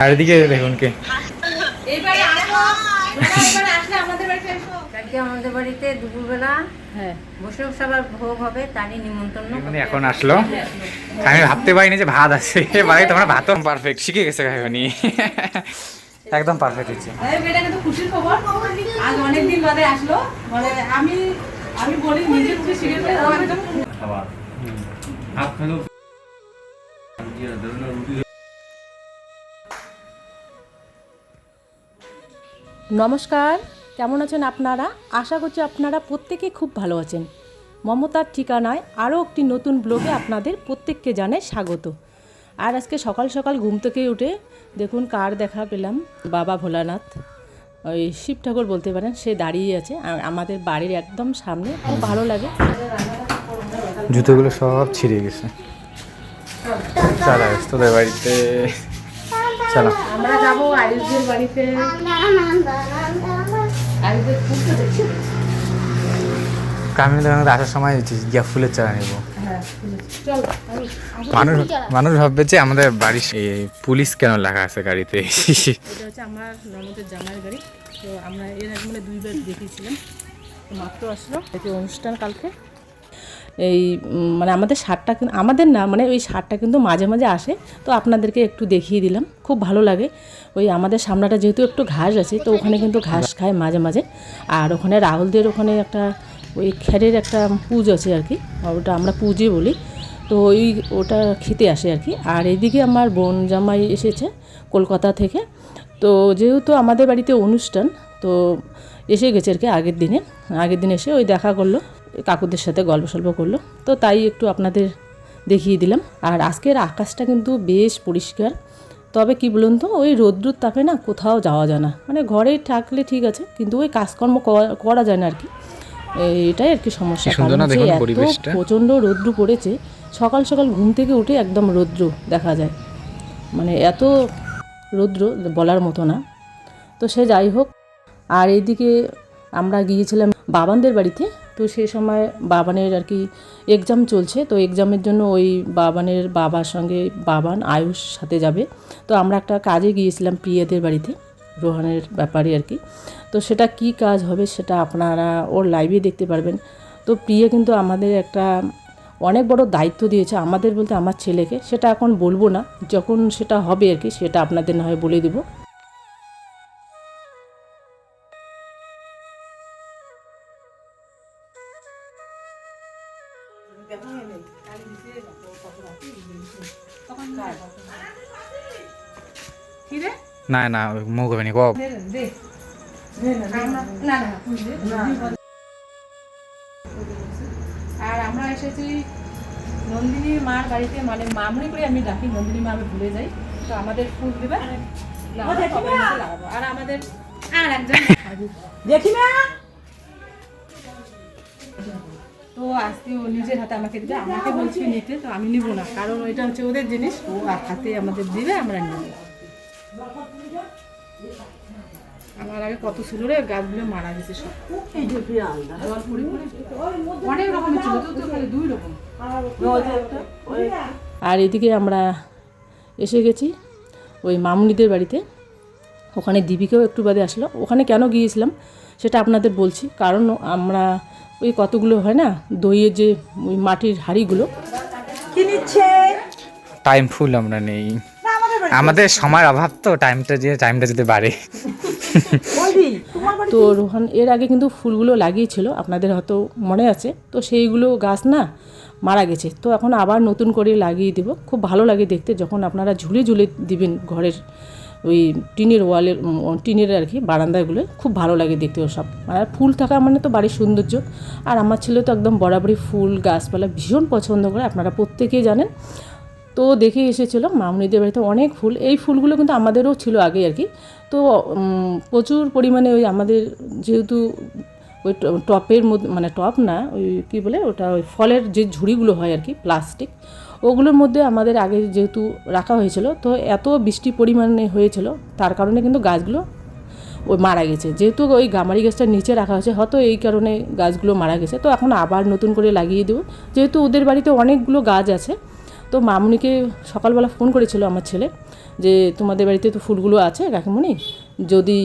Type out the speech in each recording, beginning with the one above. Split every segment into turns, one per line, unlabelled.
চারিদিকে দেখুন কে
আমাদের বাড়িতে দুপুরবেলা বসে সবার ভোগ হবে, তারই নিমন্ত্রণ
এখন আসলো। আমি ভাবতে পারিনি যে ভাত আছে বাড়ি, তোমরা ভাতও পারফেক্ট শিখে গেছে খাইনি। একদম পারফেক্ট হচ্ছে।
খুশির খবর, আজ অনেকদিন বাদে আসলো। মানে আমি বলি নিজে খুশি শিখে একদম
নমস্কার, কেমন আছেন আপনারা? আশা করছি আপনারা প্রত্যেকে খুব ভালো আছেন। মমতার ঠিকানায় আরও একটি নতুন ব্লগে আপনাদের প্রত্যেককে জানাই স্বাগত। আর আজকে সকাল সকাল ঘুম থেকে উঠে দেখুন কার দেখা পেলাম, বাবা ভোলানাথ, ওই শিব ঠাকুর বলতে পারেন, সে দাঁড়িয়ে আছে আমাদের বাড়ির একদম সামনে। খুব ভালো লাগে।
জুতোগুলো সব ছিঁড়ে গেছে। চলো তোদের বাড়িতে চলো,
আমরা যাবো আয়ুষের বাড়িতে।
আসার সময় গিয়া ফুলের চারা নেবো। মানুষ ভাববে যে আমাদের বাড়ি পুলিশ কেন লেখা আছে গাড়িতে।
এটা হচ্ছে আমার ননদের জামাইয়ের গাড়ি। তো আমরা এর আগে মানে দুইবার দেখিয়েছিলাম, মাত্র আসলো এতে অনুষ্ঠান কালকে। এই মানে আমাদের শার্টটা কিন্তু আমাদের না, মানে ওই শার্টটা কিন্তু মাঝে মাঝে আসে, তো আপনাদেরকে একটু দেখিয়ে দিলাম। খুব ভালো লাগে। ওই আমাদের সামনাটা যেহেতু একটু ঘাস আছে, তো ওখানে কিন্তু ঘাস খায় মাঝে মাঝে। আর ওখানে রাহুলদের ওখানে একটা ওই খেরের একটা পুজ আছে আর কি, ওটা আমরা পুজে বলি। তো ওটা খেতে আসে আর কি। আর এদিকে আমার বোন জামাই এসেছে কলকাতা থেকে। তো যেহেতু আমাদের বাড়িতে অনুষ্ঠান, তো এসে গেছে আর কি আগের দিন এসে ওই দেখা করলো, কাকুদের সাথে গল্প সল্প করলো। তো তাই একটু আপনাদের দেখিয়ে দিলাম। আর আজকের আকাশটা কিন্তু বেশ পরিষ্কার। তবে কি বলুন তো, ওই রৌদ্রুর তাপে না কোথাও যাওয়া যায় না। মানে ঘরে থাকলে ঠিক আছে, কিন্তু ওই কাজকর্ম করা যায় না আর কি। এটাই আর কি সমস্যা। এত প্রচণ্ড রৌদ্র পড়েছে, সকাল সকাল ঘুম থেকে উঠে একদম রৌদ্র দেখা যায়। মানে এত রৌদ্র বলার মতো না। তো সে যাই হোক। আর এইদিকে আমরা গিয়েছিলাম বাবানদের বাড়িতে। তো সেই সময় বাবানের আর কি এক্সাম চলছে, তো এক্সামের জন্য ওই বাবানের বাবার সঙ্গে বাবান আয়ুষ সাথে যাবে। তো আমরা একটা কাজে গিয়েছিলাম প্রিয়াদের বাড়িতে, রোহানের ব্যাপারে আর কি। তো সেটা কি কাজ হবে সেটা আপনারা ওর লাইভে দেখতে পারবেন। তো প্রিয়া কিন্তু আমাদের একটা অনেক বড় দায়িত্ব দিয়েছে, আমাদের বলতে আমার ছেলেকে। সেটা এখন বলবো না, যখন সেটা হবে আর কি সেটা আপনাদের না হয় বলে দেবো।
না না মুখ হবে নি কব।
আর আমরা এসেছি নন্দিনী মার বাড়িতে, মানে মামনি করে আমি ডাকি, নন্দিনী মা আমি ভুলে যাই। তো আমাদের ফুল দেবে লাগাবো। আর আমাদের আর একজন দেখি না, তো আজকে ও নিজের হাতে আমাকে দিবে। আমাকে বলছি নিতে, তো আমি নিব না, কারণ ওইটা হচ্ছে ওদের জিনিস। ও হাতে আমাদের দিবে, আমরা নিব। আমার আগে কত ছিল রে, গাছগুলো মারা গেছে সব। অনেক রকমের ছিল, তো খালি 2 রকম। আর এদিকে আমরা এসে গেছি ওই মামুনিদের বাড়িতে। ওখানে দীপিকাও একটু বাদে আসলো। ওখানে কেন গিয়েছিলাম সেটা আপনাদের বলছি। কারণ আমরা ওই কতগুলো হয় না দইয়ের যে ওই মাটির হাঁড়িগুলো
কি নিচ্ছে,
টাইম ফুল আমরা নেই, আমাদের সময়ের অভাব। তো টাইমটা যদি বাড়ে।
তো রোহান এর আগে কিন্তু ফুলগুলো লাগিয়েছিল, আপনাদের হয়তো মনে আছে। তো সেইগুলো গাছ না মারা গেছে, তো এখন আবার নতুন করে লাগিয়ে দেব। খুব ভালো লাগে দেখতে, যখন আপনারা ঝুলে ঝুলে দিবেন ঘরের ওই টিনের আর কি বারান্দাগুলো। খুব ভালো লাগে দেখতে ওসব। আর ফুল থাকা মানে তো বাড়ির সৌন্দর্য। আর আমার ছেলে তো একদম বরাবরই ফুল গাছপালা ভীষণ পছন্দ করে, আপনারা প্রত্যেকেই জানেন। তো দেখে এসেছিলো মামুনিদের বাড়িতে অনেক ফুল। এই ফুলগুলো কিন্তু আমাদেরও ছিল আগে আর কি। তো প্রচুর পরিমাণে ওই আমাদের যেহেতু ওই টপের মধ্যে, মানে টপ না, ওই কী বলে ওটা, ওই ফলের যে ঝুড়িগুলো হয় আর কি প্লাস্টিক, ওগুলোর মধ্যে আমাদের আগে যেহেতু রাখা হয়েছিল, তো এত বৃষ্টি পরিমাণে হয়েছিল, তার কারণে কিন্তু গাছগুলো ওই মারা গেছে। যেহেতু ওই গামারি গাছটার নিচে রাখা হয়েছে, হয়তো এই কারণে গাছগুলো মারা গেছে। তো এখন আবার নতুন করে লাগিয়ে দেবো, যেহেতু ওদের বাড়িতে অনেকগুলো গাছ আছে। তো মামুনিকে সকালবেলা ফোন করেছিল আমার ছেলে যে তোমাদের বাড়িতে তো ফুলগুলো আছে কাকিমণি, যদি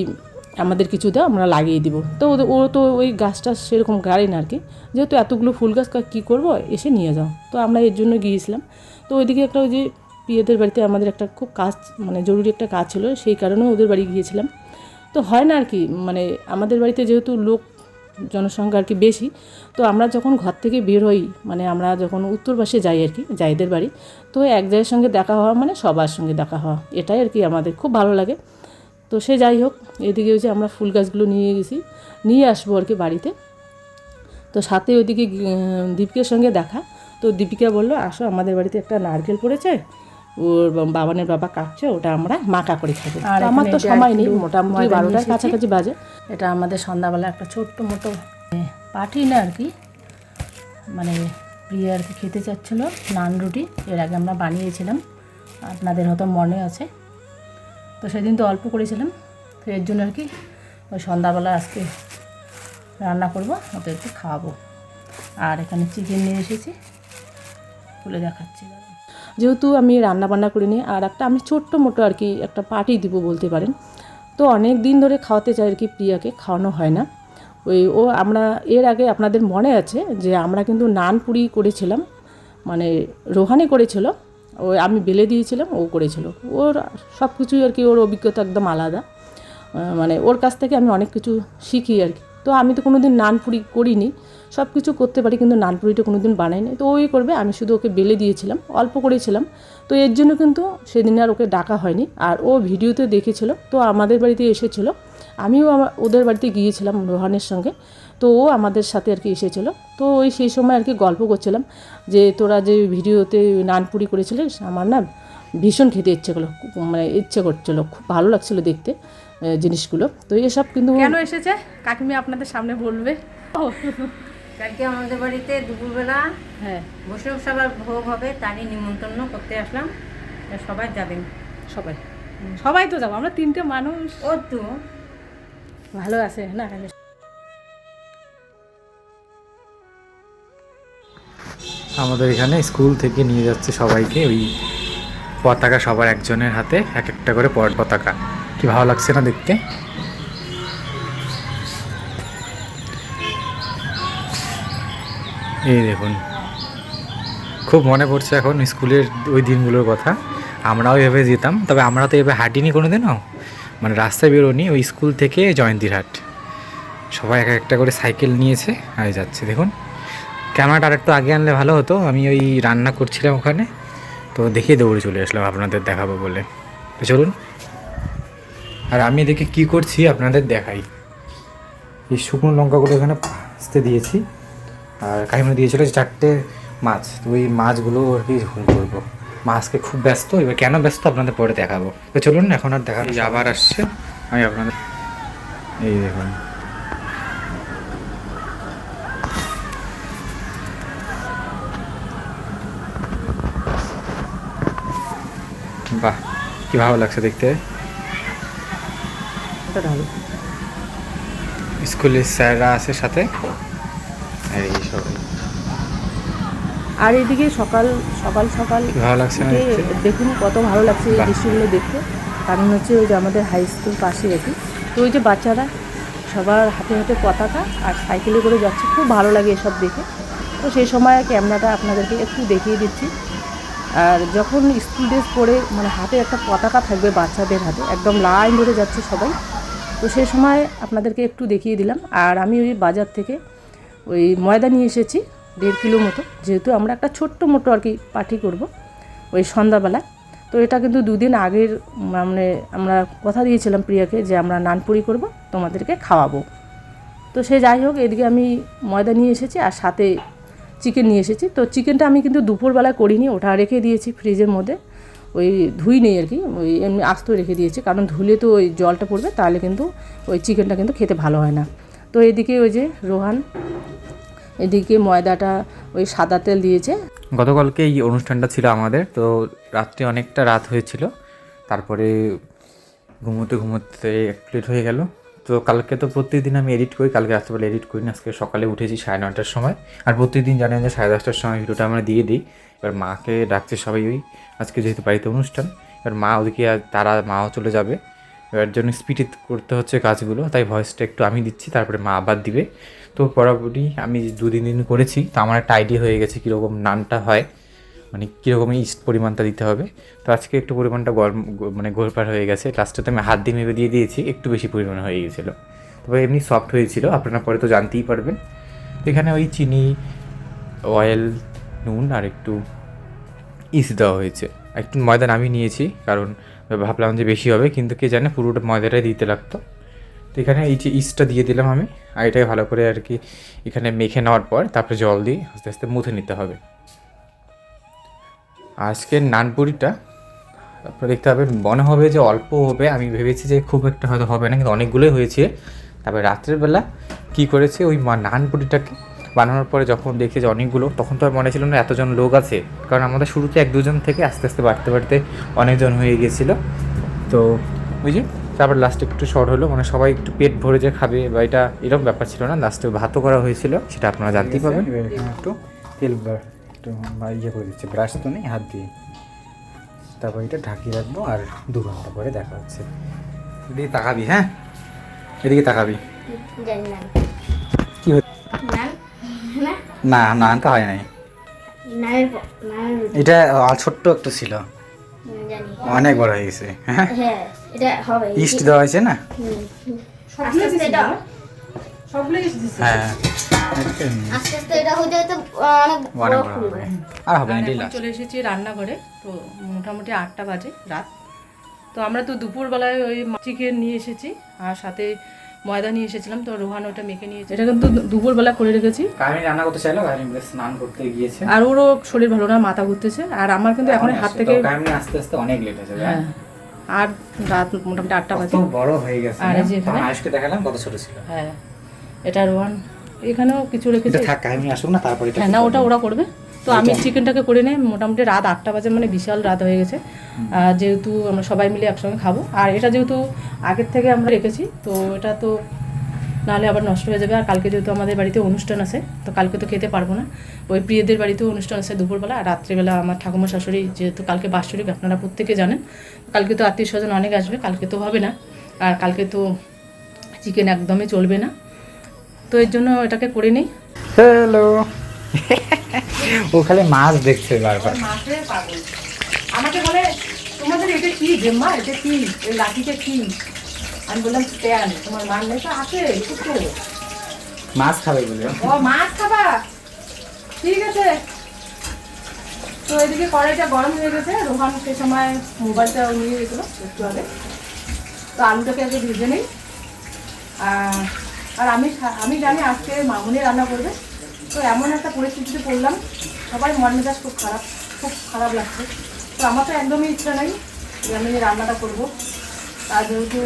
আমাদের কিছু দাও আমরা লাগিয়ে দিব। তো ও তো ওই গাছটা সেরকম গাড়ি না আর কি, যেহেতু এতগুলো ফুল গাছ কী করবো, এসে নিয়ে যাও। তো আমরা এর জন্য গিয়েছিলাম। তো ওইদিকে একটা ওই যে প্রিয়দের বাড়িতে আমাদের একটা খুব কাজ, মানে জরুরি একটা কাজ ছিল, সেই কারণেও ওদের বাড়ি গিয়েছিলাম। তো হয় না আর কি, মানে আমাদের বাড়িতে যেহেতু লোক জনসংখ্যা আর কি বেশি, তো আমরা যখন ঘর থেকে বের হই, মানে আমরা যখন উত্তর পাশে যাই আর কি জায়দের বাড়ি, তো এক জায়গার সঙ্গে দেখা হওয়া মানে সবার সঙ্গে দেখা হওয়া, এটাই আর কি আমাদের খুব ভালো লাগে। তো সে যাই হোক, এদিকে হচ্ছে আমরা ফুল গাছগুলো নিয়ে গেছি, নিয়ে আসবো আর কি বাড়িতে। তো সাথে ওইদিকে দীপিকার সঙ্গে দেখা, তো দীপিকা বললো আসো আমাদের বাড়িতে একটা নারকেল পড়েছে, ওর বাবানের বাবা কাটছে, ওটা আমরা মাখা করে খাবো। আর আমার তো সময় নেই, মোটামুটি 12টার কাছাকাছি বাজে। এটা আমাদের সন্ধ্যাবেলা একটা ছোট্ট মোটো পার্টি না আর কি, মানে প্রিয়া আর কি খেতে চাচ্ছিলো নান রুটি, এর আগে আমরা বানিয়েছিলাম, আপনাদের হয়তো মনে আছে। তো সেদিন তো অল্প করেছিলাম, তো এর জন্য আর কি ওই সন্ধ্যাবেলা আজকে রান্না করবো, ওদেরকে খাওয়াবো। আর এখানে চিকেন নিয়ে এসেছি, খুলে দেখাচ্ছি। যেহেতু আমি রান্না বান্না করিনি, আর একটা আমি ছোট্ট মোটো আর কি একটা পার্টি দিব বলতে পারেন। তো অনেক দিন ধরে খাওয়াতে চাই আর কি, প্রিয়াকে খাওয়ানো হয় না। আমরা এর আগে আপনাদের মনে আছে যে আমরা কিন্তু নান পুরি করেছিলাম, মানে রোহানি করেছিল, আমি বেলে দিয়েছিলাম, ও করেছিল। ওর সব কিছুই আর কি, ওর অভিজ্ঞতা একদম আলাদা, মানে ওর কাছ থেকে আমি অনেক কিছু শিখি আর কি। তো আমি তো কোনো দিন নান পুরি করিনি, সব কিছু করতে পারি কিন্তু নান পুরিটা কোনো দিন বানাইনি। তো ওই করবে, আমি শুধু ওকে বেলে দিয়েছিলাম, অল্প করেছিলাম। তো এর জন্য কিন্তু সেদিন আর ওকে ডাকা হয়নি। আর ও ভিডিওতে দেখেছিল, তো আমাদের বাড়িতে এসেছিলো, আমিও ওদের বাড়িতে গিয়েছিলাম রোহানের সঙ্গে। তো ও আমাদের সাথে আর কি এসেছিলো। তো ওই সেই সময় আর কি গল্প করছিলাম যে তোরা যে ভিডিওতে নানপুরি করেছিলিস, আমার না ভীষণ খেতে ইচ্ছে করছিলো, খুব ভালো লাগছিলো দেখতে জিনিসগুলো। তো এসব কিন্তু কেন এসেছে কাকিমি আপনাদের সামনে বলবে।
কালকে আমাদের বাড়িতে দুপুরবেলা বৈষ্ণব সবার ভোগ হবে, তারই নিমন্ত্রণ করতে আসলাম। সবাই যাবেন?
সবাই তো যাবো, আমরা 3টে মানুষ।
ও তো
ভালো আছে না।
আমাদের এখানে স্কুল থেকে নিয়ে যাচ্ছে সবাইকে, ওই পতাকা সবার একজনের হাতে এক একটা করে পতাকা, কি ভালো লাগছে না দেখতে। এই দেখুন, খুব মনে পড়ছে এখন স্কুলের ওই দিনগুলোর কথা। আমরাও এভাবে যেতাম, তবে আমরা তো এভাবে হাঁটিনি কোনো দিনও, মানে রাস্তায় বেরোনি। ওই স্কুল থেকে জয়ন্তীরহাট সবাই এক একটা করে সাইকেল নিয়েছে আর যাচ্ছে। দেখুন, ক্যামেরাটা আরেকটু আগে আনলে ভালো হতো, আমি ওই রান্না করছিলাম ওখানে, তো দেখিয়ে দৌড়ে চলে আসলাম আপনাদের দেখাবো বলে। তো চলুন, আর আমি এদিকে কী করছি আপনাদের দেখাই। এই শুকনো লঙ্কাগুলো এখানে ভাজতে দিয়েছি, আর কাকিমা দিয়েছিল 4টে মাছ, তো ওই মাছগুলো আর কি ঝোল করবো। মাছকে খুব ব্যস্ত, এবার কেন ব্যস্ত আপনাদের পরে দেখাবো। তো চলুন, এখন আর দেখাবো। আবার আসছে, আমি আপনাদের এই দেখুন, বাহ কি ভালো লাগছে দেখতে। স্কুলের স্যাররা আছে সাথে, আর এই সবাই।
আর এদিকে সকাল সকাল
ভালো লাগছে না
দেখুন কত ভালো লাগছে এই দৃশ্যগুলো দেখতে। কারণ হচ্ছে ওই যে আমাদের হাই স্কুল পাশে আর কি, তো ওই যে বাচ্চারা সবার হাতে হাতে পতাকা আর সাইকেলে করে যাচ্ছে, খুব ভালো লাগে এসব দেখে। তো সেই সময় ক্যামেরাটা আপনাদেরকে একটু দেখিয়ে দিচ্ছি। আর যখন স্কুল ড্রেস পরে মানে হাতে একটা পতাকা থাকবে বাচ্চাদের হাতে, একদম লাইন ধরে যাচ্ছে সবাই, তো সেই সময় আপনাদেরকে একটু দেখিয়ে দিলাম। আর আমি ওই বাজার থেকে ওই ময়দা নিয়ে এসেছি 1.5 কিলো মতো, যেহেতু আমরা একটা ছোট্ট মোটো আর কি পার্টি করব ওই সন্ধ্যাবেলা। তো এটা কিন্তু 2 দিন আগের, মানে আমরা কথা দিয়েছিলাম প্রিয়াকে যে আমরা নানপুরি করব, তোমাদেরকে খাওয়াবো। তো সে যাই হোক, এদিকে আমি ময়দা নিয়ে এসেছি আর সাথে চিকেন নিয়ে এসেছি। তো চিকেনটা আমি কিন্তু দুপুরবেলা করিনি, ওটা রেখে দিয়েছি ফ্রিজের মধ্যে, ওই ধুই নেই আর কি, ওই এমনি আস্ত রেখে দিয়েছি, কারণ ধুলে তো ওই জলটা পড়বে, তাহলে কিন্তু ওই চিকেনটা কিন্তু খেতে ভালো হয় না। তো এদিকে ওই যে রোহান এদিকে ময়দাটা ওই সাদা তেল দিয়েছে।
গতকালকে এই অনুষ্ঠানটা ছিল আমাদের, তো রাত্রে অনেকটা রাত হয়েছিল, তারপরে ঘুমোতে 1 প্লেট হয়ে গেল। তো কালকে তো প্রত্যেকদিন আমি এডিট করি, কালকে রাত্রেবেলা এডিট করি না, আজকে সকালে উঠেছি 9:30টার সময়। আর প্রত্যেকদিন জানেন যে 10:30টার সময় ভিডিওটা আমরা দিয়ে দিই। এবার মাকে ডাকছে সবাই, ওই আজকে যেহেতু বাড়িতে অনুষ্ঠান, এবার মা ওদিকে মাও চলে যাবে, এবার জন্য স্পিডে করতে হচ্ছে কাজগুলো, তাই ভয়েসটা একটু আমি দিচ্ছি, তারপরে মা আবার দিবে। তো বরাবরই আমি 2-3 দিন করেছি, তো আমার একটা আইডিয়া হয়ে গেছে কীরকম নানটা হয়, মানে কীরকম ইস্ট পরিমাণটা দিতে হবে। তো আজকে একটু পরিমাণটা মানে গোলপার হয়ে গেছে, লাস্টে আমি হাত দিয়ে মেপে দিয়ে দিয়েছি, একটু বেশি পরিমাণে হয়ে গেছিলো, তবে এমনি সফট হয়েছিল, আপনারা পরে তো জানতেই পারবেন। তো এখানে ওই চিনি, অয়েল, নুন আর একটু ইস্ট দেওয়া হয়েছে। একটু ময়দা নামিয়ে নিয়েছি, কারণ ভাবলাম যে বেশি হবে, কিন্তু কে জানে পুরোটা ময়দাটাই দিতে লাগতো। তো এখানে এই যে ইস্টটা দিয়ে দিলাম আমি, আর এটাকে ভালো করে আর কি এখানে মেখে নেওয়ার পর তারপরে জল দিয়ে আস্তে আস্তে মুথে নিতে হবে। আজকের নানপুরিটা আপনারা দেখতে পাবেন, মনে হবে যে অল্প হবে, আমি ভেবেছি যে খুব একটা হয়তো হবে না, কিন্তু অনেকগুলোই হয়েছে। তারপরে রাত্রের বেলা কী করেছে, ওই নানপুরিটাকে বানানোর পরে যখন দেখি যে অনেকগুলো, তখন তো আর মনে ছিল না এতজন লোক আছে, কারণ আমাদের শুরুতে 1-2 জন থেকে আস্তে আস্তে বাড়তে বাড়তে অনেকজন হয়ে গিয়েছিলো। তো ওই যে তারপর লাস্টে একটু শর্ট হলো, মানে সবাই একটু পেট ভরে যে খাবে বা এটা এরকম ব্যাপার ছিল না, লাস্টে ভাতও করা হয়েছিল, সেটা আপনারা জানতেই পারবেন। একটু তেল একটু ইয়ে করে দিচ্ছে, ব্রাশ তো নেই, হাত দিয়ে, তারপর এটা ঢাকিয়ে রাখবো, আর 2 ঘন্টা পরে দেখা হচ্ছে। এদিকে তাকাবি, হ্যাঁ এদিকে তাকাবি। কি হচ্ছে? না নানটা হয় নাই, এটা ছোট্ট একটু ছিল, অনেক বড় হয়ে গেছে। হ্যাঁ ইস্ট দেওয়া হয়েছে না, হ্যাঁ আর হবে না।
চলে এসেছি রান্নাঘরে, তো মোটামুটি 8টা বাজে রাত। তো আমরা তো দুপুরবেলায় ওই চিকেন নিয়ে এসেছি, আর সাথে ময়দা নিয়ে এসেছিলাম, তো রোহান ওটা মেখে নিয়েছে, এটা কিন্তু দুপুরবেলা করে রেখেছি।
আমি রান্না করতে চাইলাম, আমি স্নান করতে গিয়েছে,
আর ওরও শরীর ভালো না, মাথা ঘুরতেছে, আর আমার কিন্তু এখন হাত থেকে
আমি আস্তে আস্তে অনেক লেট হয়েছে।
হ্যাঁ, আর রাত মোটামুটি 8টা বাজে,
বড় হয়ে গেছে।
আর এই যে এখানে
আজকে দেখালাম কত ছোট ছিল।
হ্যাঁ, এটা রোহান এখানেও কিছু রেখেছে।
থাক, আমি আসুক না, তারপরে
হ্যাঁ না, ওটা ওরা করবে। তো আমি চিকেনটাকে করে নিই, মোটামুটি রাত 8টা বাজে, মানে বিশাল রাত হয়ে গেছে, যেহেতু আমরা সবাই মিলে একসঙ্গে খাবো। আর এটা যেহেতু আগের থেকে আমরা রেখেছি, তো এটা তো নাহলে আবার নষ্ট হয়ে যাবে। আর কালকে যেহেতু আমাদের বাড়িতে অনুষ্ঠান আছে, তো কালকে তো খেতে পারবো না, ওই প্রিয়দের বাড়িতেও অনুষ্ঠান আছে দুপুরবেলা, আর রাত্রিবেলা আমার ঠাকুমা শাশুড়ি, যেহেতু কালকে বাৎসরিক, আপনারা প্রত্যেকে জানেন, কালকে তো আত্মীয় স্বজন অনেক আসবে, কালকে তো হবে না, আর কালকে তো চিকেন একদমই চলবে না, তো এর জন্য এটাকে করে নিই।
হ্যালো ও খালি মাছ দেখছে বারবার,
মাছের পাগল। আমাকে বলে তোমাদের এটা কি জেম্মা, এটা কি, এই লাঠিটা কি? আমি বললাম প্যান, তোমার মান নেই তো আছে একটু,
মাছ খাবে বলে।
ও মাছ খাবা, ঠিক আছে। তো এদিকে কড়াইটা গরম হয়ে গেছে, রোহান সেই সময় মোবাইলটা নিয়ে গেছিলো একটু আগে, তো আলুটাকে আগে ভেজে নিই। আর আমি জানি আজকে মামুনি রান্না করবে, তো এমন একটা পরিস্থিতিতে পড়লাম, সবাই মন মেজাজ খুব খারাপ লাগছে। তো আমার তো একদমই ইচ্ছা নেই যে আমি রান্নাটা করবো, আর যেহেতু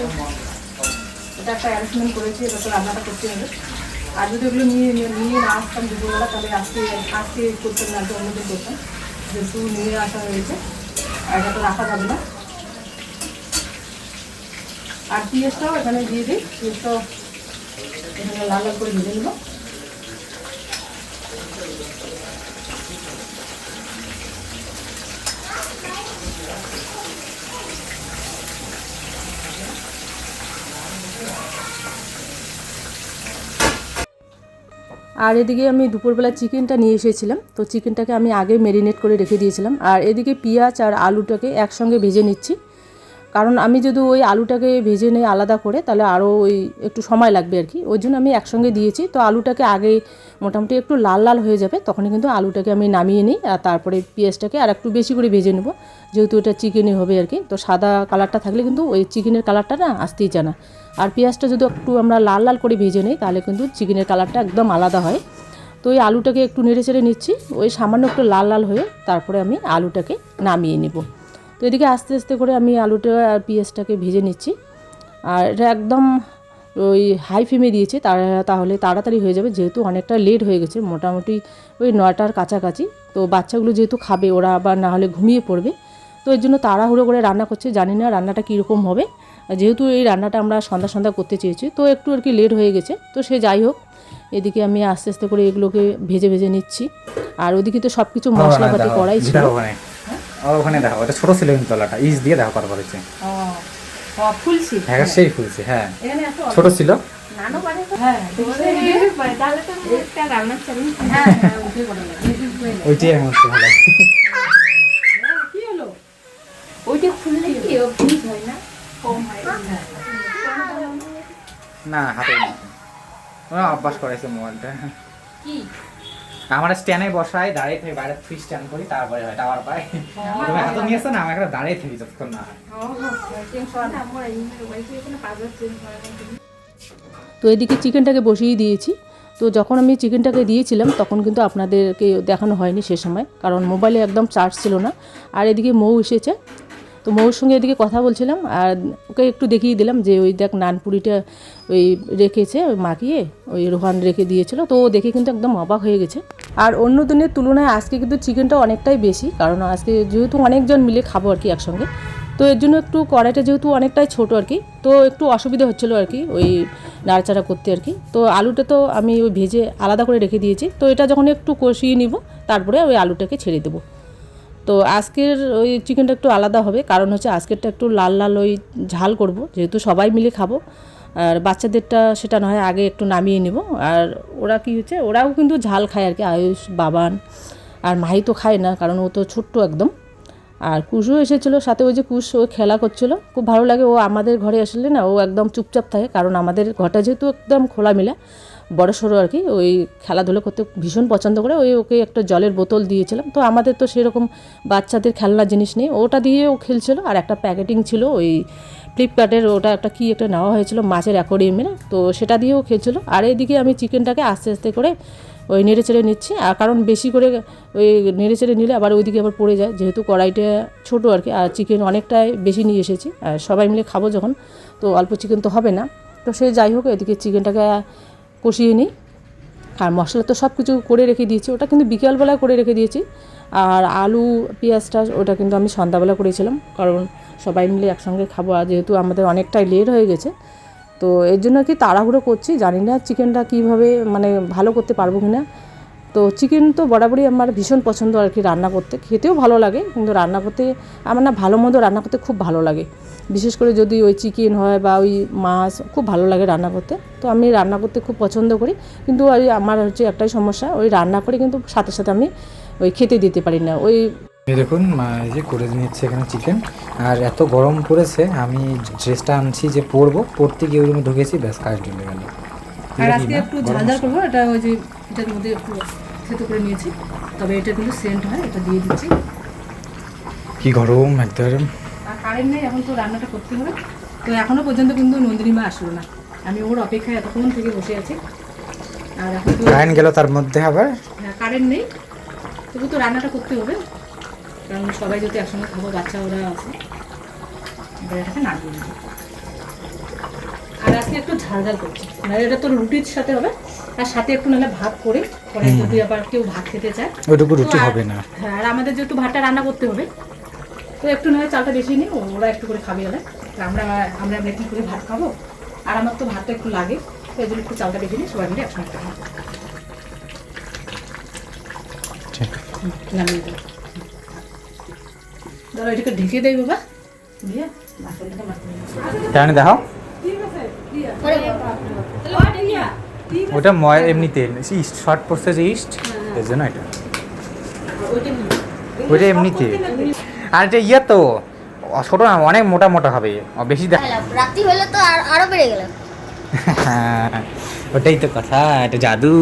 এটা একটা অ্যারেঞ্জমেন্ট করেছি, এটা তো রান্নাটা করতে হবে। আর যদি ওগুলো নিয়ে না আসতাম দুপুরবেলা, তাহলে আজকে করতাম না, তো অন্যদিন করতাম, যেহেতু নিয়ে আসা হয়েছে, আর এটা তো রাখা যাবে না। আর পেঁয়াজটাও এখানে দিয়ে দিই, পেঁয়াজটাও এখানে লাল লাল করে ভেজে নেব। আর এদিকে আমি দুপুরবেলা চিকেনটা নিয়ে এসেছিলাম, তো চিকেনটাকে আমি আগে ম্যারিনেট করে রেখে দিয়েছিলাম, আর এদিকে পেঁয়াজ আর আলুটাকে একসঙ্গে ভেজে নিচ্ছি, কারণ আমি যদি ওই আলুটাকে ভেজে নিই আলাদা করে, তাহলে আরও ওই একটু সময় লাগবে আর কি, ওই জন্য আমি একসঙ্গে দিয়েছি। তো আলুটাকে আগে মোটামুটি একটু লাল লাল হয়ে যাবে, তখনই কিন্তু আলুটাকে আমি নামিয়ে নিই, আর তারপরে পেঁয়াজটাকে আর একটু বেশি করে ভেজে নেব, যেহেতু এটা চিকেনই হবে আর কি। তো সাদা কালারটা থাকলে কিন্তু ওই চিকেনের কালারটা না আসতেই চায় না, আর পেঁয়াজটা যদি একটু আমরা লাল লাল করে ভেজে নিই, তাহলে কিন্তু চিকেনের কালারটা একদম আলাদা হয়। তো ওই আলুটাকে একটু নেড়ে চেড়ে নিচ্ছি, ওই সামান্য একটু লাল লাল হয়ে তারপরে আমি আলুটাকে নামিয়ে নেব। তো এদিকে আস্তে আস্তে করে আমি আলুটা আর পেঁয়াজটাকে ভেজে নিচ্ছি, আর এটা একদম ওই হাই ফ্লেমে দিয়েছি, তাহলে তাড়াতাড়ি হয়ে যাবে, যেহেতু অনেকটা লেট হয়ে গেছে, মোটামুটি ওই 9টার কাছাকাছি। তো বাচ্চাগুলো যেহেতু খাবে, ওরা আবার না হলে ঘুমিয়ে পড়বে, তো এর জন্য তাড়াহুড়ো করে রান্না করছে, জানি না রান্নাটা কীরকম হবে। আর যেহেতু এই রান্নাটা আমরা সন্ধ্যা সন্ধ্যা করতে চেয়েছি তো একটু আর কি লেট হয়ে গেছে, তো সে যাই হোক এদিকে আমি আস্তে আস্তে করে এগুলোকে ভেজে ভেজে নিচ্ছি। আর ওদিকে তো সব কিছু মশলাপাতি করাই ছিল।
ওখানে দেখো, ওটা ছোট ছিল কিন্তু তলাটা ইস দিয়ে দেখো করা করেছে।
ফুলছি
হ্যাঁ সেই ফুলছে, হ্যাঁ
এখানে এত
ছোট ছিল।
নানো পারে তো। হ্যাঁ তাহলে তো একটা রান্নার চ্যালেঞ্জ। হ্যাঁ উঠে পড়ে
ওইটাই আমার ভালো লাগে।
কি হলো ওইটা খুললে কি অভ্যাস হয় না, কম হয়
না হাতে ওরা অভ্যাস করাইছে মোবাইলটা।
কি
আমার স্ট্যান্ডে বসাই, দাঁড়িয়ে থেকে বাইরে থেকে স্ট্যান্ড করি, তারপরে হয় টাওয়ার পাই। তুমি হাতে নিয়ে আসো না, আমার একটা দাঁড়িয়ে থাকি যতক্ষণ না হয়।
তো এদিকে চিকেনটাকে বসিয়ে দিয়েছি। তো যখন আমি চিকেনটাকে দিয়েছিলাম তখন কিন্তু আপনাদেরকে দেখানো হয়নি সে সময়, কারণ মোবাইলে একদম চার্জ ছিল না। আর এদিকে মৌ এসেছে, তো মৌর সঙ্গে এদিকে কথা বলছিলাম আর ওকে একটু দেখিয়ে দিলাম যে ওই দেখ নানপুরিটা ওই রেখেছে ওই মাখিয়ে, ওই রোহান রেখে দিয়েছিল। তো ও দেখে কিন্তু একদম অবাক হয়ে গেছে। আর অন্য দিনের তুলনায় আজকে কিন্তু চিকেনটা অনেকটাই বেশি, কারণ আজকে যেহেতু অনেকজন মিলে খাবো আর কি একসঙ্গে, তো এর জন্য একটু কড়াইটা যেহেতু অনেকটাই ছোটো আর কি, তো একটু অসুবিধা হচ্ছিলো আর কি ওই নাড়াচাড়া করতে আর কি। তো আলুটা তো আমি ওই ভেজে আলাদা করে রেখে দিয়েছি, তো এটা যখন একটু কষিয়ে নিব তারপরে ওই আলুটাকে ছেড়ে দেবো। তো আজকের ওই চিকেনটা একটু আলাদা হবে, কারণ হচ্ছে আজকেরটা একটু লাল লাল ওই ঝাল করব, যেহেতু সবাই মিলে খাবো। আর বাচ্চাদেরটা সেটা নয় আগে একটু নামিয়ে নিব। আর ওরা কি হচ্ছে, ওরাও কিন্তু ঝাল খায় আর কি, আয়ুষ, বাবান আর মাহি তো খায় না, কারণ ও তো ছোট্ট একদম। আর কুশও এসেছিলো সাথে, ওই যে কুশ ও খেলা করছিলো, খুব ভালো লাগে। ও আমাদের ঘরে আসলে না ও একদম চুপচাপ থাকে, কারণ আমাদের ঘরটা যেহেতু একদম খোলামেলা বড় সড়ো আর কি, ওই খেলাধুলো করতে ভীষণ পছন্দ করে। ওই ওকে একটা জলের বোতল দিয়েছিলাম, তো আমাদের তো সেরকম বাচ্চাদের খেলনা জিনিস নেই, ওটা দিয়ে ও খেলছিলো। আর একটা প্যাকেটিং ছিল ওই ফ্লিপকার্টের, ওটা একটা কি একটা নেওয়া হয়েছিল মাছের অ্যাকোয়ারিয়ামে, তো সেটা দিয়েও খেলছিলো। আর এইদিকে আমি চিকেনটাকে আস্তে আস্তে করে ওই নেড়ে চেড়ে নিচ্ছি। আর কারণ বেশি করে ওই নেড়ে চেড়ে নিলে আবার ওইদিকে আবার পড়ে যায়, যেহেতু কড়াইটা ছোটো আর কি, আর চিকেন অনেকটাই বেশি নিয়ে এসেছি। আর সবাই মিলে খাবো যখন, তো অল্প চিকেন তো হবে না। তো সে যাই হোক এদিকে চিকেনটাকে কষিয়ে নিই। আর মশলা তো সব কিছু করে রেখে দিয়েছি, ওটা কিন্তু বিকেলবেলা করে রেখে দিয়েছি। আর আলু পেঁয়াজটা ওটা কিন্তু আমি সন্ধ্যাবেলা করেছিলাম, কারণ সবাই মিলে একসঙ্গে খাবো। আর যেহেতু আমাদের অনেকটাই লেট হয়ে গেছে, তো এর জন্য কি তাড়াহুড়ো করছি, জানি না চিকেনটা কীভাবে মানে ভালো করতে পারবো কি না। তো চিকেন তো বরাবরই আমার ভীষণ পছন্দ আর কি, রান্না করতে, খেতেও ভালো লাগে, কিন্তু রান্না করতে আমার না ভালো মন্দ রান্না করতে খুব ভালো লাগে। বিশেষ করে যদি ওই চিকেন হয় বা ওই মাছ, খুব ভালো লাগে রান্না করতে। তো আমি রান্না করতে খুব পছন্দ করি, কিন্তু ওই আমার হচ্ছে একটাই সমস্যা, ওই রান্না করে কিন্তু সাথে সাথে আমি ওই খেতে দিতে পারি না। ওই
দেখুন এই যে করে নিচ্ছে এখানে চিকেন। আর এত গরম পড়েছে, আমি ড্রেসটা আনছি যে পরবো, পরতে গিয়ে রুমে ঢুকেছি, ব্যাস কাজ ঢুকে গেল।
আর আজকে একটু ঝাল ঝাল করবো, এটা ওই যে এটার মধ্যে একটু থেতো করে নিয়েছি, তবে এটা কিন্তু সেন্ট হয়, এটা দিয়ে দিচ্ছি।
কি গরম একদম।
আর কারেন্ট নেই, এখন তো রান্নাটা করতে হবে। তো এখনো পর্যন্ত কিন্তু নন্দিনী মা আসলো না, আমি ওর অপেক্ষায় এতক্ষণ থেকে বসে আছি। আর এখন তো
কারেন্ট গেল তার মধ্যে আবার।
হ্যাঁ কারেন্ট নেই, তবু তো রান্নাটা করতে হবে, কারণ সবাই যদি একসঙ্গে খাবো, বাচ্চা ওরা আছে। এবার এটাকে নাড়িয়ে দেবো। আর আজকে একটু ঝাল ঝাল করছি, মানে এটা তো রুটির সাথে হবে, আর সাথে একটু নাহলে ভাত করে পরে যদি আবার কেউ ভাত খেতে চায়
ওইটুকু রুটি হবে না।
হ্যাঁ, আর আমাদের যেহেতু ভাতটা রান্না করতে হবে, তো একটু নয় চালটা বেশি নিই, ওরা একটু করে খাবে গেলে আমরা আমরা একটু করে ভাত খাবো। আর আমার তো ভাতটা একটু লাগে, তো এই জন্য একটু চালটা বেশি নিই, সবাই মিলে একসঙ্গে খাবো। নামিয়ে দেবো, ধরো এটাকে ঢেকে দেয় বাবা, দিয়ে বাসনটাকে মাখিয়ে
জানি দেখো ওটা এমনিতে ইস্ট শর্ট পড়ছে যে ইস্ট, এর জন্য এটা ওইটা এমনিতে। আর এটা ইয়ে তো ছোট না, অনেক মোটা মোটা হবে, বেশি দেখ
রাত্রি হলে তো আরো বেড়ে গেল।
ওটাই তো কথা, এটা জাদু।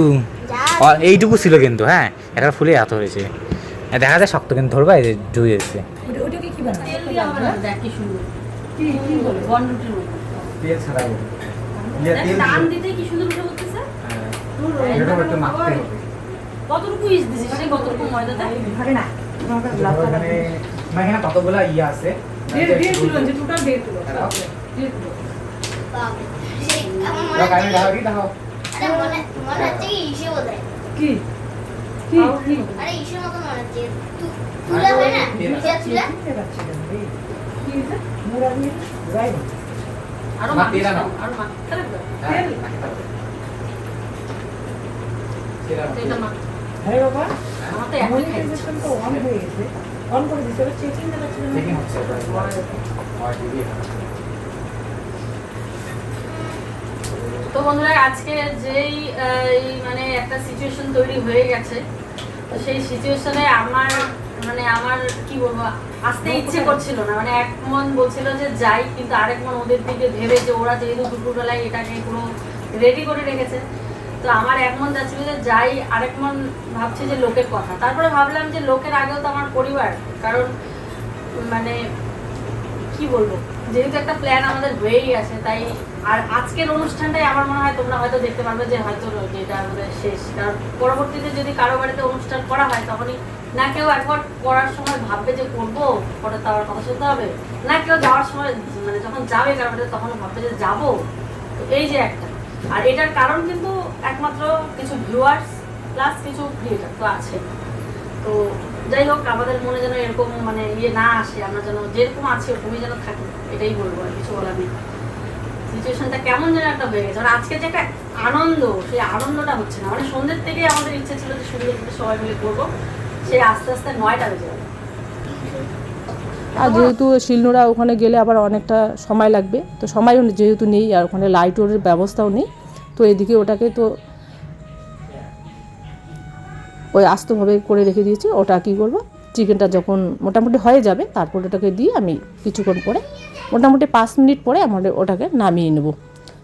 এইটুকু ছিল কিন্তু, হ্যাঁ একটা ফুলে এত হয়েছে, দেখা যায় শক্ত কিন্তু ধরবা, এই যে ডুবে এসছে।
ওটাকে কি বানাবো, দেখ কি সুন্দর, কি বলে বনরুটির মতো
তেল ছাড়াবো,
টান দিতে কি সুন্দর উঠে উঠতেছে।
এটা একটু মাখতে হবে।
কতটুকু ইস দিছিস, সেই কতটুকু ময়দা দেয় ভাবে না,
মানে এখানে কতগুলা ইয়ে আছে,
দিয়ে তুলো যে টোটাল দিয়ে তুলো দিয়ে তুলো।
মনে হচ্ছে কি ইসে বোধহয়,
কি কি কি
আরে ইসের মতো মনে হচ্ছে, তুলা হয় না, ভিজা তুলা।
কি এটা মুড়া দিয়ে রাই
আরো
না,
মাখিস
তেরা
না,
নাও।
আরো মাখতে লাগবে
হ্যাঁ,
তেল তো এটা মাখ
হ্যাঁ বাবা,
আমার তো এখনই খাই
মনিটাইজেশন তো অন হয়ে গেছে, অন করে দিতে হবে, চেকিং দেখাচ্ছিল না।
Checking হচ্ছে,
তো বন্ধুরা আজকে যেই মানে একটা সিচুয়েশন তৈরি হয়ে গেছে, তো সেই সিচুয়েশনে আমার কি বলবো, আসতে ইচ্ছে করছিল না। মানে এক মন বলছিল যে যাই, কিন্তু আরেক মন ওদের দিকে ভেবে যে ওরা যেহেতু দুপুরবেলায় এটাকে পুরো রেডি করে রেখেছে, তো আমার এক মন যাচ্ছিল যে যাই, আরেক মন ভাবছে যে লোকের কথা। তারপরে ভাবলাম যে লোকের আগেও তো আমার পরিবার, কারণ মানে কি বলবো, যেহেতু একটা প্ল্যান আমাদের হয়েই আছে, তাই আর আজকের অনুষ্ঠানটাই আমার মনে হয় তোমরা হয়তো দেখতে পারবে যে হয়তো এটা আমাদের শেষ। কারণ পরবর্তীতে যদি কারো বাড়িতে অনুষ্ঠান করা হয়, তখনই না কেউ একবার করার সময় ভাববে যে করবো, পরে তো আবার কথা শুনতে হবে, না কেউ যাওয়ার সময় মানে যখন যাবে কারো বাড়িতে তখনও ভাববে যে যাবো। তো এই যে একটা, আর এটার কারণ কিন্তু একমাত্র কিছু ভিউয়ার্স প্লাস কিছু ক্রিয়েটার তো আছে। তো যাই হোক, আমাদের মনে যেন এরকম মানে না আসে, আমরা যেন যেরকম আছি ওরকমই যেন থাকি, এটাই বলবো, আর কিছু বলার নেই। সিচুয়েশনটা কেমন যেন একটা হয়ে গেছে, মানে আজকে যে একটা আনন্দ, সেই আনন্দটা হচ্ছে না। মানে সন্ধ্যের থেকেই আমাদের ইচ্ছে ছিল যে সুন্দর করে সবাই মিলে করবো, সেই আস্তে আস্তে 9টা বেজে গেল।
আর যেহেতু শিলনোড়া ওখানে গেলে আবার অনেকটা সময় লাগবে, তো সময়ও যেহেতু নেই, আর ওখানে লাইটের ব্যবস্থাও নেই, তো এদিকে ওটাকে তো ওই আস্তভাবে করে রেখে দিয়েছি। ওটা কী করবো, চিকেনটা যখন মোটামুটি হয়ে যাবে তারপর ওটাকে দিয়ে আমি কিছুক্ষণ পরে, মোটামুটি 5 মিনিট পরে আমাদের ওটাকে নামিয়ে নেব।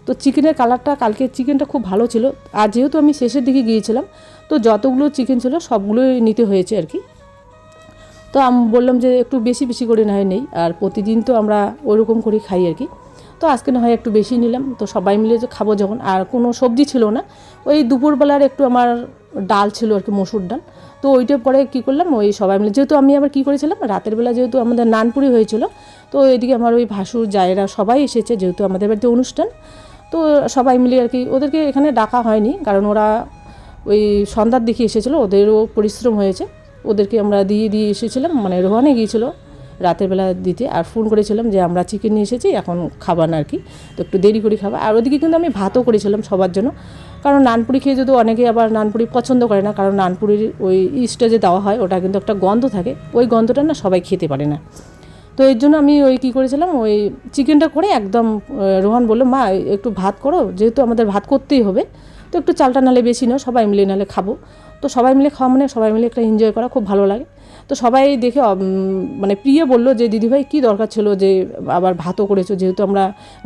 তো চিকেনের কালারটা, কালকে চিকেনটা খুব ভালো ছিল, আর যেহেতু আমি শেষের দিকে গিয়েছিলাম, তো যতগুলো চিকেন ছিল সবগুলোই নিতে হয়েছে আর কি। তো আমি বললাম যে একটু বেশি বেশি করে না হয় নেই, আর প্রতিদিন তো আমরা ওরকম করে খাই আর কি। তো আজকে না হয় একটু বেশি নিলাম, তো সবাই মিলে যে খাবো যখন, আর কোনো সবজি ছিল না, ওই দুপুরবেলার একটু আমার ডাল ছিল আর কি, মসুর ডাল। তো ওইটা পরে কী করলাম, ওই সবাই মিলে, যেহেতু আমি আবার কী করেছিলাম, রাতের বেলা যেহেতু আমাদের নানপুরি হয়েছিল, তো এদিকে আমার ওই ভাসুর জায়েরা সবাই এসেছে, যেহেতু আমাদের বাড়িতে অনুষ্ঠান, তো সবাই মিলে আর কি, ওদেরকে এখানে ডাকা হয়নি, কারণ ওরা ওই সন্ধ্যার দিকে এসেছিলো, ওদেরও পরিশ্রম হয়েছে, ওদেরকে আমরা দিয়ে এসেছিলাম, মানে রোহানে গিয়েছিলো রাতের বেলা দিতে, আর ফোন করেছিলাম যে আমরা চিকেন নিয়ে এসেছি, এখন খাবার না আর কি, তো একটু দেরি করে খাবার। আর ওদিকে কিন্তু আমি ভাতও করেছিলাম সবার জন্য, কারণ নানপুরি খেয়ে যদি অনেকে আবার নানপুরি পছন্দ করে না, কারণ নানপুরির ওই ইস্টটা যে দেওয়া হয় ওটা কিন্তু একটা গন্ধ থাকে, ওই গন্ধটা না সবাই খেতে পারে না। তো এর জন্য আমি ওই কী করেছিলাম, ওই চিকেনটা করে একদম, রোহান বললো মা একটু ভাত করো, যেহেতু আমাদের ভাত করতেই হবে, তো একটু চালটা নালে বেশি নাও, সবাই মিলে নালে খাবো। তো সবাই মিলে খাওয়া মানে সবাই মিলে একটা এনজয় করা, খুব ভালো লাগে। তো সবাই দেখে মানে প্রিয় বললো যে দিদিভাই কী দরকার ছিল যে আবার ভাতও করেছো, যেহেতু আমরা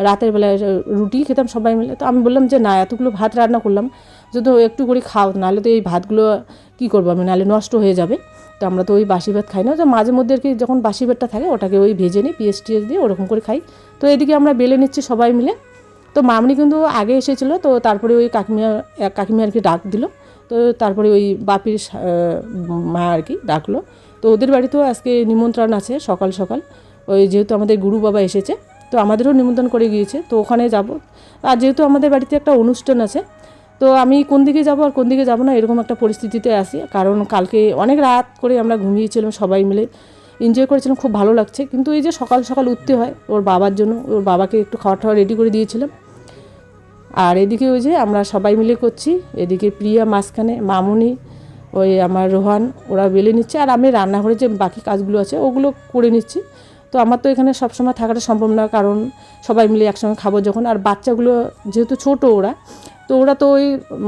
রাতের বেলায় রুটি খেতাম সবাই মিলে। তো আমি বললাম যে না, এতগুলো ভাত রান্না করলাম, যদি একটু করে খাও, নাহলে তো এই ভাতগুলো কী করবো আমি, নাহলে নষ্ট হয়ে যাবে। তো আমরা তো ওই বাসি ভাত খাই না, তো মাঝে মধ্যে আর কি যখন বাসি ভাতটা থাকে ওটাকে ওই ভেজে নিই পেঁয়াজ টিয়াজ দিয়ে, ওরকম করে খাই। তো এদিকে আমরা বেলে নিচ্ছি সবাই মিলে। তো মামনি কিন্তু আগে এসেছিলো, তো তারপরে ওই কাকিমা আর কি ডাক দিল, তো তারপরে ওই বাপির মা আর কি ডাকলো। তো ওদের বাড়িতেও আজকে নিমন্ত্রণ আছে সকাল সকাল, ওই যেহেতু আমাদের গুরু বাবা এসেছে, তো আমাদেরও নিমন্ত্রণ করে গিয়েছে, তো ওখানে যাব। আর যেহেতু আমাদের বাড়িতে একটা অনুষ্ঠান আছে, তো আমি কোন দিকে যাব আর কোন দিকে যাব না এরকম একটা পরিস্থিতিতে আসি, কারণ কালকে অনেক রাত করে আমরা ঘুমিয়েছিলাম সবাই মিলে, এনজয় করেছিলাম, খুব ভালো লাগছে। কিন্তু এই যে সকাল সকাল উঠতে হয় ওর বাবার জন্য, ওর বাবাকে একটু খাওয়া টাওয়া রেডি করে দিয়েছিলাম। আর এদিকে ওই যে আমরা সবাই মিলে করছি, এদিকে প্রিয়া মাঝখানে, মামুনি, ওই আমার রোহান, ওরা বেলে নিচ্ছে, আর আমি রান্নাঘরে যে বাকি কাজগুলো আছে ওগুলো করে নিচ্ছি। তো আমার তো এখানে সবসময় থাকাটা সম্ভব না, কারণ সবাই মিলে একসঙ্গে খাবো যখন, আর বাচ্চাগুলো যেহেতু ছোটো ওরা, তো ওরা তো ওই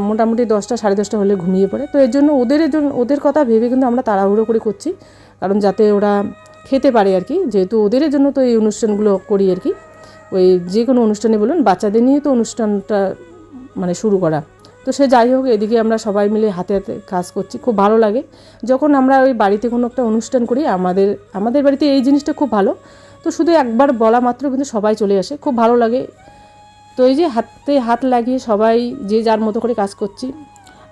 মোটামুটি 10টা সাড়ে 10টা হলে ঘুমিয়ে পড়ে। তো এর জন্য ওদের কথা ভেবে কিন্তু আমরা তাড়াহুড়ো করে করছি, কারণ যাতে ওরা খেতে পারে আর কি, যেহেতু ওদের জন্য তো এই অনুষ্ঠানগুলো করি আর কি। ওই যে কোনো অনুষ্ঠানে বলুন, বাচ্চাদের নিয়ে তো অনুষ্ঠানটা মানে শুরু করা। তো সে যাই হোক, এদিকে আমরা সবাই মিলে হাতে হাতে কাজ করছি, খুব ভালো লাগে যখন আমরা ওই বাড়িতে কোনো একটা অনুষ্ঠান করি। আমাদের বাড়িতে এই জিনিসটা খুব ভালো, তো শুধু একবার বলা মাত্র কিন্তু সবাই চলে আসে, খুব ভালো লাগে। তো এই যে হাতে হাত লাগিয়ে সবাই যে যার মতো করে কাজ করছি,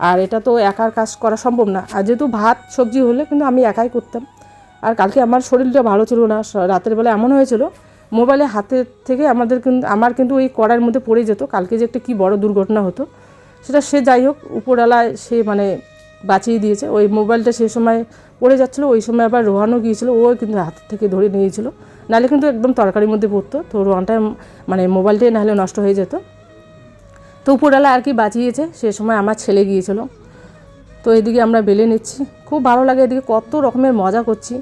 আর এটা তো একার কাজ করা সম্ভব না, আর যেহেতু ভাত সবজি হলে কিন্তু আমি একাই করতাম। আর কালকে আমার শরীরটা ভালো ছিল না, রাতের বেলা এমন হয়েছিল মোবাইলে হাতের থেকে আমার কিন্তু ওই কড়াইয়ের মধ্যে পড়ে যেত, কালকে যে একটা কী বড় দুর্ঘটনা হতো সেটা, সে যাই হোক উপরওয়ালায় সে মানে
বাঁচিয়ে দিয়েছে। ওই মোবাইলটা সে সময় পড়ে যাচ্ছিলো, ওই সময় আবার রোহানও গিয়েছিলো, ও কিন্তু হাত থেকে ধরে নিয়েছিল, নাহলে কিন্তু একদম তরকারির মধ্যে পড়তো। তো রোহানটা মানে মোবাইলটাই নাহলে নষ্ট হয়ে যেত। তো উপরওয়ালা আর কি বাঁচিয়েছে। সে সময় আমার ছেলে গিয়েছিলো। তো এদিকে আমরা বেলে নিচ্ছি, খুব ভালো লাগে, এদিকে কত রকমের মজা করছি।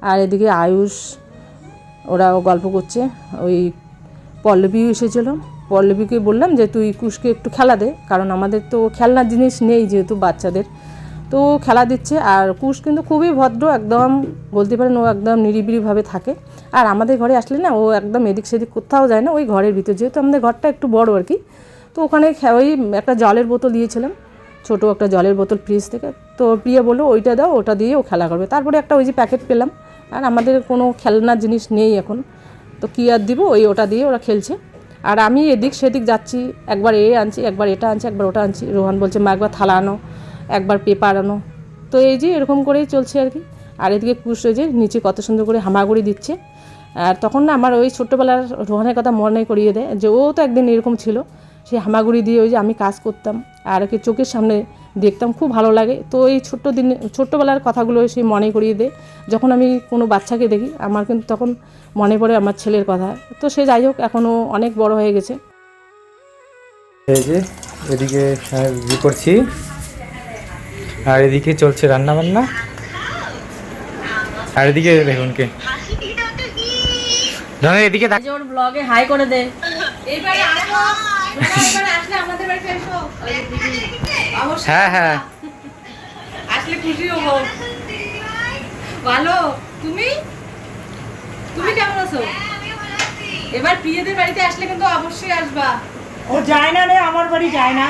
আর এদিকে আয়ুষ ওরাও গল্প করছে। ওই পল্লবীও এসেছিলো, পল্লবীকে বললাম যে তুই কুশকে একটু খেলা দে, কারণ আমাদের তো খেলনার জিনিস নেই যেহেতু বাচ্চাদের, তো খেলা দিচ্ছে। আর কুশ কিন্তু খুবই ভদ্র, একদম বলতে পারেন ও একদম নিরিবিলিভাবে থাকে। আর আমাদের ঘরে আসলে না ও একদম এদিক সেদিক কোথাও যায় না, ওই ঘরের ভিতর, যেহেতু আমাদের ঘরটা একটু বড় আর কি। তো ওখানে ওই একটা জলের বোতল দিয়েছিলাম, ছোটো একটা জলের বোতল ফ্রিজ থেকে। তো প্রিয়া বললো ওইটা দাও, ওটা দিয়ে ও খেলা করবে। তারপরে একটা ওই যে প্যাকেট পেলাম, আর আমাদের কোনো খেলনার জিনিস নেই এখন, তো কী আর দিব, ওটা দিয়ে ওরা খেলছে। আর আমি এদিক সেদিক যাচ্ছি, একবার আনছি, একবার এটা আনছি, একবার ওটা আনছি। রোহান বলছে মা একবার থালা আনো, একবার পেপার আনো। তো এই যে এরকম করেই চলছে আর কি। আর এদিকে কুশ যে নিচে কত সুন্দর করে হামাগুড়ি দিচ্ছে। আর তখন না আমার ওই ছোট্টোবেলার রোহানের কথা মনে করিয়ে দেয় যে ও তো একদিন এরকম ছিল, সেই হামাগুড়ি দিয়ে ওই যে আমি কাজ করতাম আর ওকে চোখের সামনে দেখতাম, খুব ভালো লাগে। তো এই ছোট্টোবেলার কথাগুলো সেই মনে করিয়ে দেয়। যখন আমি কোনো বাচ্চাকে দেখি আমার কিন্তু তখন মনে পড়ে আমার ছেলের কথা। তো সে যাই হোক, এখনও অনেক বড় হয়ে গেছে।
এই যে এদিকে ই করছি, আর এদিকে চলছে রান্না বান্না। আর এদিকে দেখুন কে এদিকে
ওর ব্লগে হাই করে দে।
হ্যাঁ হ্যাঁ
আসলে খুশি হবো। ভালো, তুমি তুমি কেমন আছো? এবার প্রিয়দের বাড়িতে আসলে কিন্তু অবশ্যই আসবা।
ও যায় না রে, আমার বাড়ি যায় না,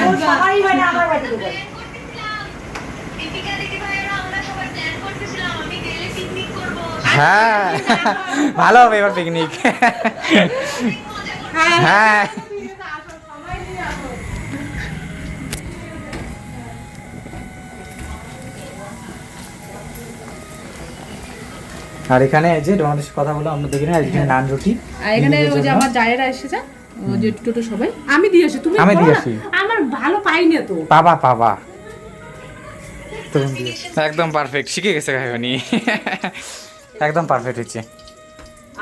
ও সবাই হয় না আমার বাড়িতে যায়।
হ্যাঁ ভালো হবে এবার পিকনিক। হ্যাঁ আর এখানে এই যে তোমাদের সাথে কথা বলো, আমরা দেখি না এখানে নান রুটি।
আর এখানে ওই যে আমার জায়েরা এসেছে, ও যে টোটো সবাই আমি দিয়ে আসি, তুমি
আমি দিয়ে আসি।
আমার ভালো পাই না তো।
পাবা পাবা তুমি দিয়ে একদম পারফেক্ট শিখে গেছে খাইবানি। একদম পারফেক্ট হচ্ছে।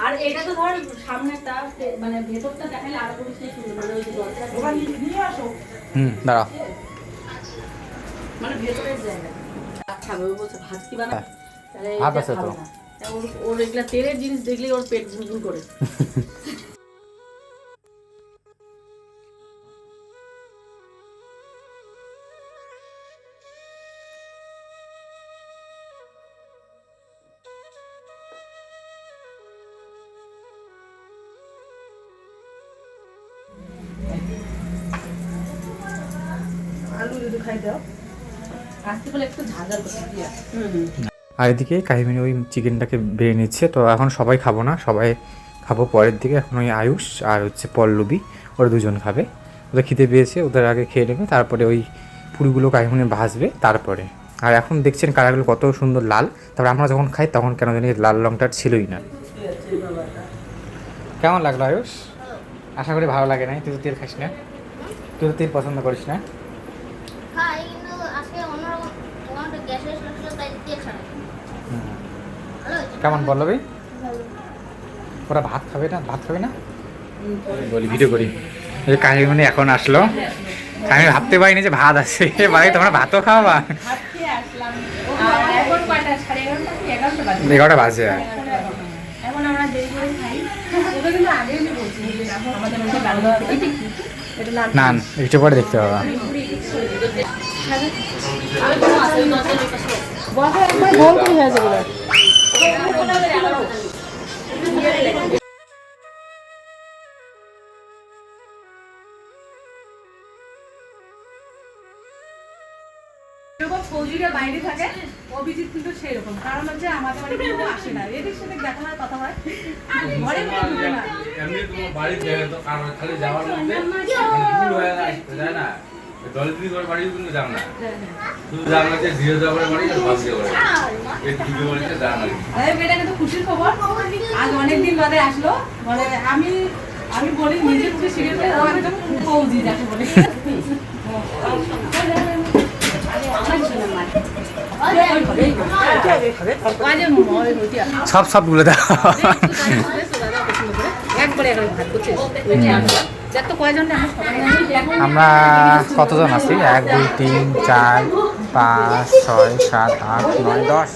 আর এটা তো ধর সামনেটা মানে ভেতরটা দেখালে আরো বেশি সুন্দর, মানে ওই যে দরজা ওখানে নিয়ে আসো,
দাঁড়াও
মানে ভেতরের জায়গা। আচ্ছা আমি বলছি ভাত কি বানা, তাহলে
ভাত আছে তো।
ওর এগুলা তেলের জিনিস দেখলেই ওর পেট গুড়গুড় করে। আলু যদি খাই দাও আসতে বলে একটু ঝাঁঝাল করতে দিয়া।
আর এদিকে কাহিমিনী ওই চিকেনটাকে বেড়ে নিচ্ছে। তো এখন সবাই খাবো না, সবাই খাবো পরের দিকে। এখন ওই আয়ুষ আর হচ্ছে পল্লবী ওরা দুজন খাবে, ওদের খিদে পেয়েছে, ওদের আগে খেয়ে নেবে, তারপরে ওই পুরিগুলো কাহিমিনী ভাজবে তারপরে। আর এখন দেখছেন কালারগুলো কত সুন্দর লাল। তারপরে আমরা যখন খাই তখন কেন জানি লাল রঙটা ছিলই না। কেমন লাগলো আয়ুষ? আশা করি ভালো লাগে না। তুই তো তেল খাস না, তুই তো তেল পছন্দ করিস না।
খাই কিন্তু আজকে অন্যরকম, তোমার গ্যাসের সমস্যা তাই তেল ছাড়া। ভালো হয়েছে।
কেমন পল্লবী? ওরা ভাত খাবে না, ভাত খাবে না বলি ভিডিও করি। এই কাহিনী এখন আসলো, আমি ভাবতে পারিনি যে ভাত আছে বাড়ি, তোমরা ভাতও খাওয়া।
এখন কয়টা? 11:30 কি 11টা বাজে?
11টা বাজে।
এখন আমরা দেরি করে খাই। ওটা কিন্তু আগেই আমি বলছি যে আমাদের মধ্যে বাংলা এটা কি? এটা লাল
নান একটু পরে দেখতে পাবা।
বসে একবার গোল করে হয়ে যাবে। ফৌজিরা বাইরে থাকে, অভিজিৎ কিন্তু সেরকম, কারণ হচ্ছে আমাদের বাড়ি কেউ আসে না, এদের সাথে দেখা হয় কথা হয়, ঘরে ঢুকে না।
এমনি তোমার বাড়ি যায় তো, আর খালি যাওয়ার মধ্যে ভুল হয়ে যায় না, দলদ্রি করে বাড়ি কিন্তু যাও না, শুধু যাও না যে ধীরে যাওয়ার বাড়ি আর বাস দিয়ে বাড়ি, এই দুটো বাড়িতে যাও না।
এটা কিন্তু খুশির খবর, আজ অনেকদিন বাদে আসলো। মানে আমি বলি নিজের মুখে শিখে ফৌজি যাকে বলে।
সব সবগুলো দাও।
একবারে ভাত করছে যত কয়জন
আমরা কতজন আছি? 1 2 3 4 5 6 7 8 9 10।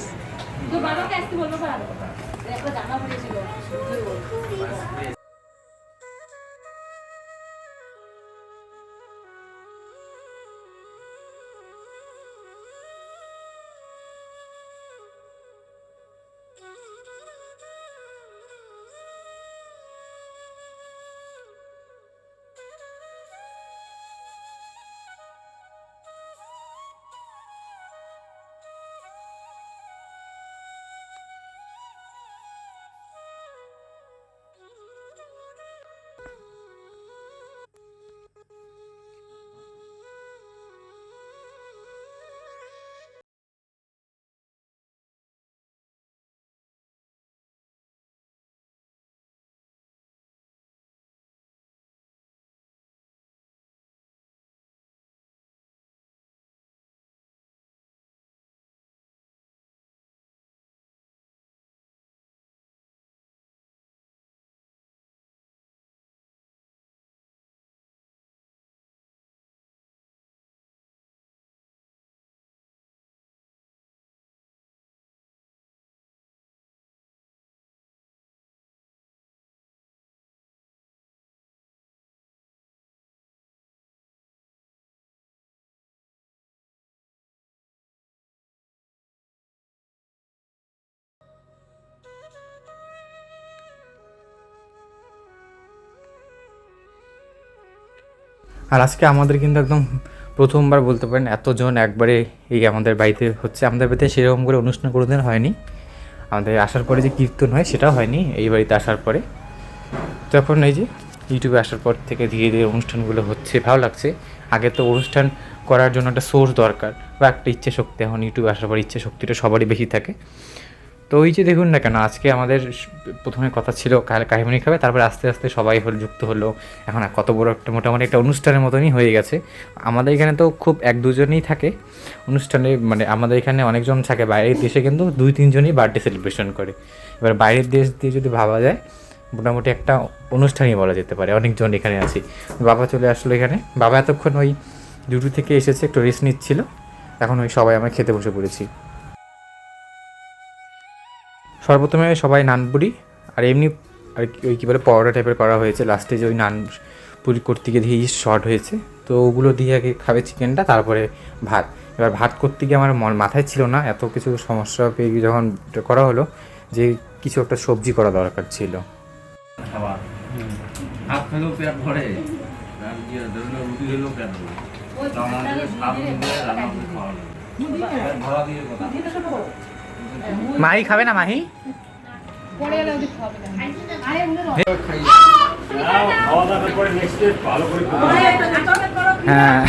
আর আজকে আমাদের কিন্তু একদম প্রথমবার বলতে পারেন এতজন একবারে এই আমাদের বাড়িতে হচ্ছে। আমাদের বাড়িতে সেরকম করে অনুষ্ঠান কোনোদিন হয়নি। আমাদের আসার পরে যে কীর্তন হয় সেটাও হয়নি এই বাড়িতে আসার পরে। তো এখন এই যে ইউটিউবে আসার পর থেকে ধীরে ধীরে অনুষ্ঠানগুলো হচ্ছে, ভালো লাগছে। আগে তো অনুষ্ঠান করার জন্য একটা সোর্স দরকার বা একটা ইচ্ছে শক্তি, এখন ইউটিউবে আসার পর ইচ্ছে শক্তিটা সবারই বেশি থাকে। তো ওই যে দেখুন না কেন, আজকে আমাদের প্রথমে কথা ছিল কাহিমনি খাবে, তারপরে আস্তে আস্তে সবাই যুক্ত হলো। এখন কত বড় একটা মোটামুটি একটা অনুষ্ঠানের মতনই হয়ে গেছে। আমাদের এখানে তো খুব 1 2 জনই থাকে অনুষ্ঠানে, মানে আমাদের এখানে অনেকজন থাকে। বাইরের দেশে কিন্তু 2 3 জনই বার্থডে সেলিব্রেশন করে। এবার বাইরের দেশ দিয়ে যদি ভাবা যায় মোটামুটি একটা অনুষ্ঠানই বলা যেতে পারে। অনেকজন এখানে আছি। বাবা চলে আসলো এখানে। বাবা এতক্ষণ ওই ডিউটি থেকে এসেছে, একটু রেস্ট নিচ্ছিল। এখন ওই সবাই আমরা খেতে বসে পড়েছি। সর্বপ্রথমে সবাই নানপুরি আর এমনি আর ওই কী বলে পরোটা টাইপের করা হয়েছে। লাস্টে যে ওই নান পুরি করতে গিয়ে দিয়ে শর্ট হয়েছে, তো ওগুলো দিয়ে আগে খাবে চিকেনটা, তারপরে ভাত। এবার ভাত করতে গিয়ে আমার মাথায় ছিল না, এত কিছু সমস্যা পেয়ে যখন করা হলো যে কিছু একটা সবজি করা দরকার ছিল।
খাবার ভাত খেলেও পেট ভরে, রুটি খেলেও পেট ভরে। ভরা দিয়ে কথা
মাহি খাবে না? মাহি হ্যাঁ,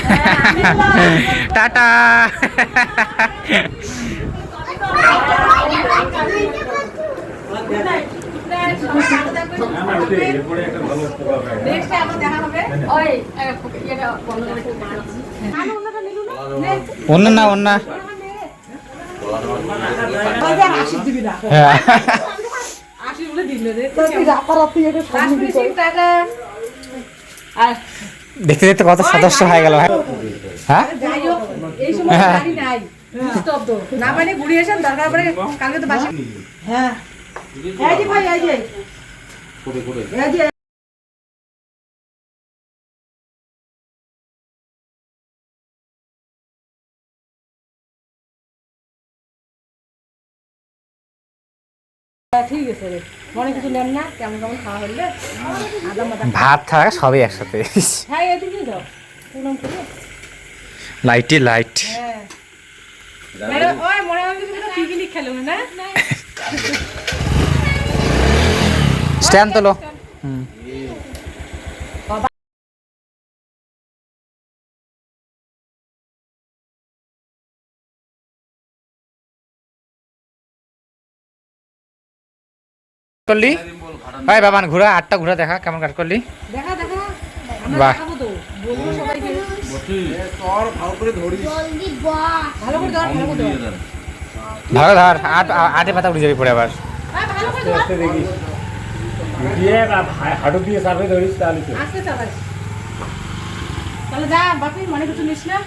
টাটা। অন্য না অন্য দেখতে দেখতে কত সদস্য হয়ে গেল। হ্যাঁ
না মানে ঘুরিয়ে এসে দরকার পড়ে কালকে তো বাসি। হ্যাঁ ভাই ঠিক আছে রে, মনে কিছু নেন না, কেমন কেমন খাওয়া হলে
ভাত থাকা সবই একসাথে।
হ্যাঁ এদিকে যাও প্রণাম করে।
লাইটই লাইট।
হ্যাঁ ওই মনে হয় পিকনিক খেলো না।
স্ট্যান্ড তোলো। করলি ভাই বাবান ঘোরা 8টা ঘোরা দেখা কেমন কাট করলি।
দেখা দেখা
বাহ।
দেখাবো তো, বলবো সবাইকে।
জলদি বাহ
ভালো করে ধর, ভালো করে ধর।
ভালো ধর, আটে পাতা উঠে যাবে পরে আবার।
হ্যাঁ, ভালো করে ধর।
হাঁটু দিয়ে চাপে ধরিস তাহলে
আস্তে চালাস। তাহলে যা বাপি, মনে কিছু নিস না।